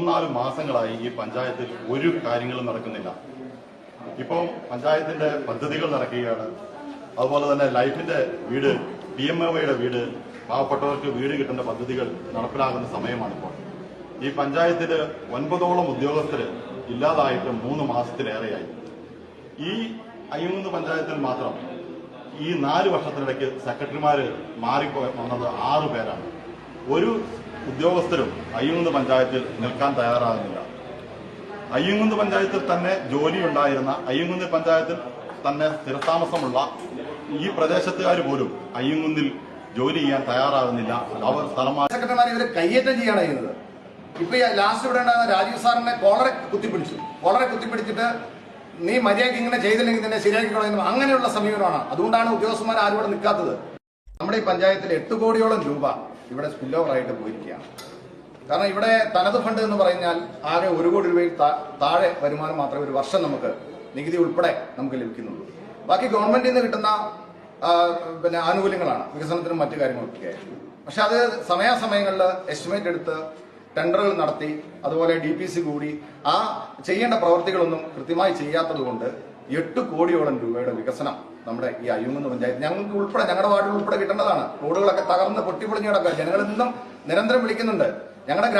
3-4 മാസങ്ങളായി ഈ പഞ്ചായത്തിൽ ഒരു കാര്യങ്ങളും നടക്കുന്നില്ല. ഇപ്പോൾ പഞ്ചായത്തിന്റെ പദ്ധതികൾ നടക്കുകയാണ്. അതുപോലെ തന്നെ ലൈഫിന്റെ വീട്, PMAY-യുടെ വീട്, പാവപ്പെട്ടവർക്ക് വീട് കിട്ടേണ്ട പദ്ധതികൾ നടപ്പിലാകുന്ന സമയമാണിപ്പോൾ. ഈ പഞ്ചായത്തിൽ 9ഓളം ഉദ്യോഗസ്ഥർ ഇല്ലാതായിട്ട് 3 മാസത്തിലേറെയായി. ഈ അയ്യങ്കുന്ന് പഞ്ചായത്തിൽ മാത്രം ഈ 4 വർഷത്തിനിടയ്ക്ക് സെക്രട്ടറിമാര് വന്നത് 6 പേരാണ്. ഒരു ഉദ്യോഗസ്ഥരും അയ്യങ്കുന്ന് പഞ്ചായത്തിൽ നിൽക്കാൻ തയ്യാറാകുന്നില്ല. അയ്യങ്കുന്ന് പഞ്ചായത്തിൽ തന്നെ ജോലിയുണ്ടായിരുന്ന, അയ്യങ്കുന്ന് പഞ്ചായത്തിൽ തന്നെ സ്ഥിരതാമസമുള്ള ഈ പ്രദേശത്തുകാർ പോലും അയ്യങ്കുന്നിൽ ജോലി ചെയ്യാൻ തയ്യാറാകുന്നില്ല. അവർ സെക്രട്ടറിമാരെ ഇവരെ കയ്യേറ്റം ചെയ്യാണ് ചെയ്യുന്നത്. ഇപ്പൊ ലാസ്റ്റ് ഇവിടെ ഉണ്ടാകുന്ന രാജീവ് സാറിനെ കോളറെ കുത്തിപ്പിടിച്ചിട്ട് നീ മര്യാദയ്ക്ക് ഇങ്ങനെ ചെയ്തില്ലെങ്കിൽ നിന്നെ ശരിയാക്കിക്കോളും, അങ്ങനെയുള്ള സമീപനമാണ്. അതുകൊണ്ടാണ് ഉദ്യോഗസ്ഥന്മാർ ആരും ഇവിടെ നിൽക്കാത്തത്. നമ്മുടെ ഈ പഞ്ചായത്തിൽ 8 കോടിയോളം രൂപ ഇവിടെ സ്പിൽ ഓവർ ആയിട്ട് പോയിരിക്കുകയാണ്. കാരണം ഇവിടെ തനത് ഫണ്ട് എന്ന് പറഞ്ഞാൽ ആകെ 1 കോടി രൂപയിൽ താഴെ വരുമാനം മാത്രമേ ഒരു വർഷം നമുക്ക് നികുതി ഉൾപ്പെടെ നമുക്ക് ലഭിക്കുന്നുള്ളൂ. ബാക്കി ഗവൺമെന്റിൽ നിന്ന് കിട്ടുന്ന ആനുകൂല്യങ്ങളാണ് വികസനത്തിനും മറ്റു കാര്യങ്ങൾക്കൊക്കെ. പക്ഷെ അത് സമയാസമയങ്ങളിൽ എസ്റ്റിമേറ്റ് എടുത്ത് ടെൻഡറുകൾ നടത്തി അതുപോലെ DPC കൂടി ആ ചെയ്യേണ്ട പ്രവൃത്തികളൊന്നും കൃത്യമായി ചെയ്യാത്തത് കൊണ്ട് 8 കോടിയോളം രൂപയുടെ വികസനം നമ്മുടെ ഈ അയ്യങ്കുന്ന് പഞ്ചായത്ത് ഞങ്ങൾക്ക് ഉൾപ്പെടെ, ഞങ്ങളുടെ വാർഡിൽ ഉൾപ്പെടെ കിട്ടേണ്ടതാണ്. റോഡുകളൊക്കെ തകർന്ന് പൊട്ടിപ്പൊളിഞ്ഞ് കിടക്കുക. ജനങ്ങളിൽ നിന്നും നിരന്തരം വിളിക്കുന്നുണ്ട്. ഞങ്ങളുടെ